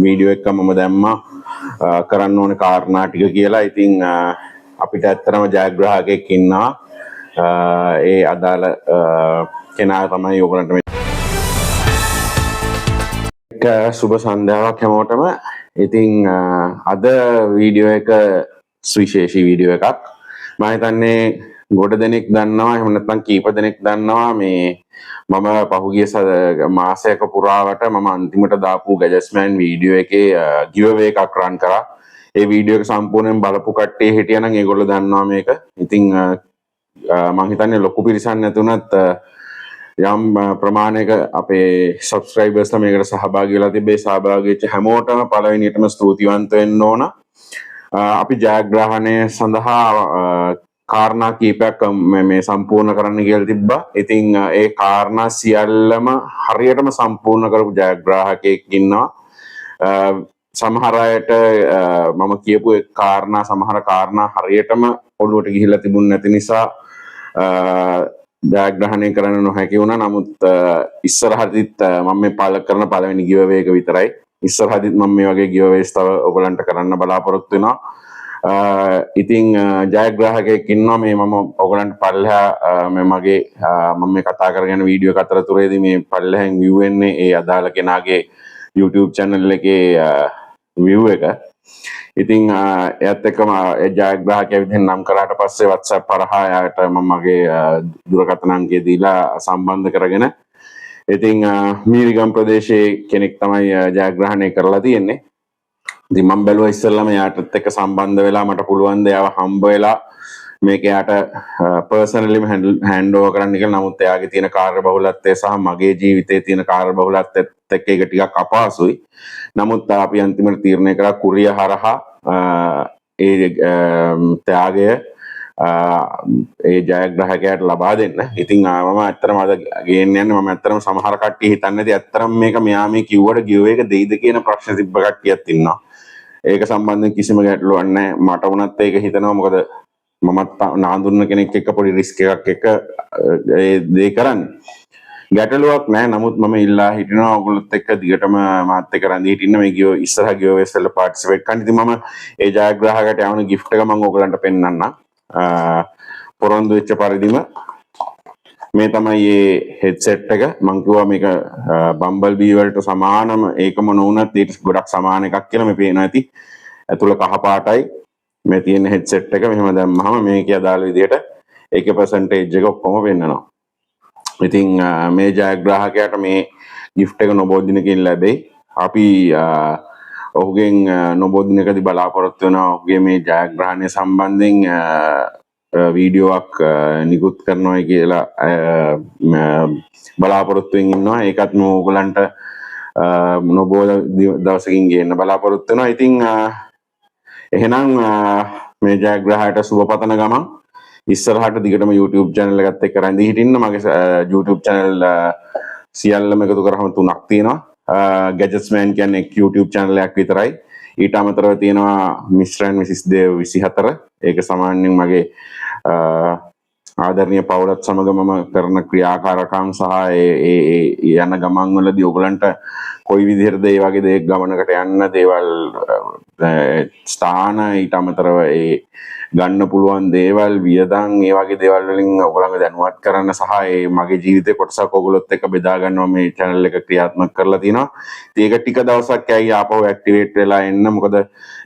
Video එක මම දැම්මා කරන්න ඕනේ කාරණා ටික කියලා. ඉතින් අපිට ඇත්තටම ජයග්‍රාහකයෙක් ඉන්නවා. ඒ අදාළ කෙනා තමයි ඔයගලන්ට සුබ සන්ධ්‍යාවක් හැමෝටම. ඉතින් අද වීඩියෝ එක සුවිශේෂී වීඩියෝ එකක්. මම හිතන්නේ ගොඩ දෙනෙක් දන්නවා, එහෙම නැත්නම් කීප දෙනෙක් දන්නවා මේ මම පහුගිය මාසයක පුරාවට මම අන්තිමට දාපු ගැජස්මෑන් වීඩියෝ එකේ ගිව් එකක් රන් කරා. ඒ වීඩියෝ එක සම්පූර්ණයෙන් බලපු කට්ටිය හිටියනම් ඒගොල්ලෝ දන්නවා මේක. ඉතින් මම හිතන්නේ ලොකු පිරිසක් නැතුණත් යම් ප්‍රමාණයක අපේ සබ්ස්ක්‍රයිබර්ස්ලා මේකට සහභාගී වෙලා තිබේ. සහභාගී වෙච්ච හැමෝටම පළවෙනියටම ස්තුතිවන්ත වෙන්න ඕන. අපි ජයග්‍රහණය සඳහා කාරණා කීපයක් මේ සම්පූර්ණ කරන්න කියලා තිබ්බා. ඉතින් ඒ කාරණා සියල්ලම හරියටම සම්පූර්ණ කරපු ජයග්‍රාහකයෙක් ඉන්නවා. සමහර අයට මම කියපු සමහර කාරණා හරියටම ඔළුවට ගිහිල්ලා තිබුණ නැති නිසා ජයග්‍රහණය කරන්න නොහැකි වුණා. නමුත් ඉස්සරහදිත් මම මේ කරන පළවෙනි ගිව් එක විතරයි. ඉස්සරහදිත් මම මේ වගේ ගිව් තව ඔයගලන්ට කරන්න බලාපොරොත්තු වෙනවා. ඉතින් ජයග්‍රාහකයෙක් ඉන්නවා. මේ මම ඔයගලන්ට පල්ලෙහා මගේ මම මේ කතා කරගෙන වීඩියෝ එක අතරතුරේදී මේ පල්ලෙහෙන් view වෙන්නේ ඒ අදාළ කෙනාගේ YouTube channel එකේ view එක. ඉතින් එයත් එක්කම ඒ ජයග්‍රාහකයා විදිහෙන් නම් කරාට පස්සේ WhatsApp හරහා එයාට මම මගේ දුරකථන අංකය දීලා සම්බන්ධ කරගෙන ඉතින් මීරිගම් ප්‍රදේශයේ කෙනෙක් තමයි ජයග්‍රහණය කරලා තියෙන්නේ. ඉතින් මම බැලුවා ඉස්සෙල්ලාම එයාටත් එක්ක සම්බන්ධ වෙලා මට පුළුවන් ද එයාව හම්බ වෙලා මේක එයාට පර්සනලිම හෑන්ඩ් ඕවර් කරන්න කියලා. නමුත් එයාගේ තියෙන කාර්යබහුලත්වය සහ මගේ ජීවිතයේ තියෙන කාර්යබහුලත්වයත් එක්ක ඒක ටිකක් අපහසුයි. නමුත් අපි අන්තිමට තීරණය කරා කුරිය හරහා ඒ ත්‍යාගය ඒ ජයග්‍රාහකයාට ලබා දෙන්න. ඉතින් මම ඇත්තටම අද ගේන්න යන්නේ මම ඇත්තටම සමහර කට්ටිය හිතන්නේ නැති ඇත්තටම මේක මෙයා මේ කිව්වට ගිව් එක දෙයිද කියන ප්‍රශ්න තිබ්බ කට්ටියක් ඉන්නවා. ඒක සම්බන්ධයෙන් කිසිම ගැටලුවක් නැහැ. මට වුණත් ඒක හිතනවා. මොකද මමත් නාඳුන්න කෙනෙක් එක්ක පොඩි රිස්ක් එකක් එක්ක ඒ දේ කරන්නේ. ගැටලුවක් නැහැ. නමුත් මම ඉල්ලා හිටිනවා ඔයගොල්ලොත් එක්ක දිගටම මාත් එක්ක රැඳී හිටින්න මේ ඉස්සරහ ගිව් වල පාර්ටිසිපේට් කරන්න. ඉතින් මම ඒ ජයග්‍රාහකයට යවන gift එක මම ඔයගලන්ට පෙන්නන්නම්. පොරොන්දු වෙච්ච පරිදිම මේ තමයි මේ හෙඩ්සෙට් එක. මම කිව්වා මේක බම්බල් බී වලට සමානම ඒකම නොවුනත් ඊට ගොඩක් සමාන එකක් කියලා. මේ පේනවා ඇති ඇතුළ කහ පාටයි මේ තියෙන හෙඩ්සෙට් එක. මෙහෙම දැම්මහම මේකේ අදාළ විදියට ඒකේ percentage එක ඔක්කොම පෙන්නනවා. ඉතින් මේ ජයග්‍රාහකයාට මේ gift එක නොබෝ දිනකින් ලැබෙයි. අපි ඔහුගෙන් නොබෝ දිනකදී බලාපොරොත්තු වෙනවා ඔහුගේ මේ ජයග්‍රහණය සම්බන්ධයෙන් වීඩියෝවක් නිකුත් කරනවා කියලා බලාපොරොත්තුෙන් ඉන්නවා. ඒකත් මම ඔයගලන්ට නොබෝ දවසකින් ගේන්න බලාපොරොත්තු වෙනවා. ඉතින් එහෙනම් මේ ජයග්‍රාහකයාට සුබ පතන ගමන් ඉස්සරහට දිගටම YouTube channel එකත් එක්ක රැඳී හිටින්න. මගේ YouTube channel සියල්ලම එකතු කරාම 3ක් තියෙනවා. Gadgetsman කියන්නේ YouTube channel එකක් විතරයි. ඊට අමතරව තියෙනවා Mr. and Mrs. Dev 24. ඒක සාමාන්‍යයෙන් මගේ ආදරණීය පවුලත් සමග මම කරන ක්‍රියාකාරකම් සහ ඒ යන ගමන් වලදී ඔයගලන්ට කොයි විදිහටද මේ වගේ දෙයක් ගමනකට යන්න දේවල් ස්ථාන ඊට අමතරව ඒ ගන්න පුළුවන් දේවල් වියදම් ඒ වගේ දේවල් වලින් ඔයගලන්ව දැනුවත් කරන්න සහ ඒ මගේ ජීවිතේ කොටසක් ඔයගොල්ලොත් එක්ක බෙදා ගන්නවා මේ channel එක ක්‍රියාත්මක කරලා තිනවා. ඉතින් ඒක ටික දවසක් ඇයි ආපහු ඇක්ටිවේට් වෙලා එන්න. මොකද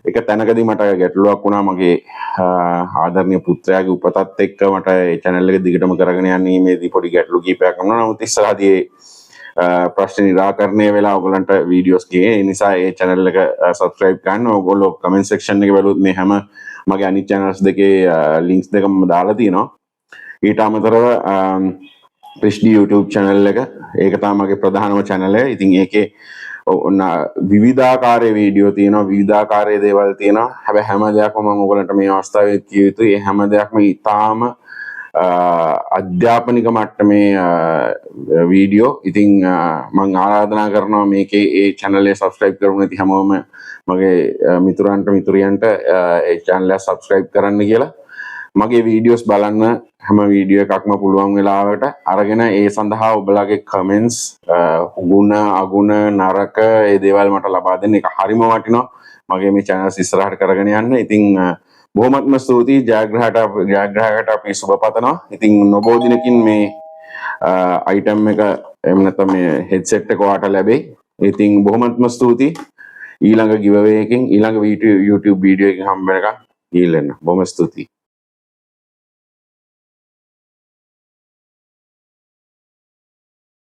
එක තැනකදී මට ගැටලුවක් වුණා. මගේ ආදරණීය පුත්‍රයාගේ උපතත් එක්ක මට ඒ channel එක දිගටම කරගෙන යන්න මේදී පොඩි ගැටලු කීපයක් වුණා. නමුත් ඉස්සරහදී ප්‍රශ්න නිරාකරණය වෙලා ඔයගලන්ට වීඩියෝස් ගියේ. ඒ නිසා ඒ channel එක subscribe කරන්න. ඔයගොල්ලෝ comment section එකේ බලුවොත් මේ හැම මගේ අනිත් channels දෙකේ links දෙක මම දාලා තියෙනවා. ඊට අමතරව ප්‍රිෂ්ඩි YouTube channel එක ඒක තමයි මගේ ප්‍රධානම channel එක. ඉතින් ඒකේ විවිධාකාරයේ වීඩියෝ තියෙනවා, විවිධාකාරයේ දේවල් තියෙනවා. හැබැයි හැම දෙයක්ම මම ඔයගලන්ට මේ අවස්ථාවේ කිය යුතුයි. ඒ හැම දෙයක්ම ඊටාම අධ්‍යාපනික මට්ටමේ වීඩියෝ. ඉතින් මම ආරාධනා කරනවා මේකේ ඒ channel එක subscribe කරමු නැති හැමෝම මගේ මිතුරන්ට මිතුරියන්ට ඒ channel එක subscribe කරන්න කියලා. මගේ වීඩියෝස් බලන්න හැම වීඩියෝ එකක්ම පුළුවන් වෙලාවට අරගෙන ඒ සඳහා ඔබලාගේ කමෙන්ට්ස් ගුණ අගුණ නරක ඒ දේවල් මට ලබා දෙන්න. ඒක හරිම වටිනවා මගේ මේ channels ඉස්සරහට කරගෙන යන්න. ඉතින් බොහොමත්ම ස්තුතියි ජයග්‍රහකට අපි සුබ පතනවා. ඉතින් නොබෝ දිනකින් මේ අයිටම් එක එහෙම නැත්නම් මේ හෙඩ්සෙට් එක ඔයාලට ලැබෙයි. ඉතින් බොහොමත්ම ස්තුතියි. ඊළඟ giveaway එකකින් ඊළඟ YouTube වීඩියෝ එකකින් හම්බ වෙනකම් ඊළෙන්න. බොහොම ස්තුතියි.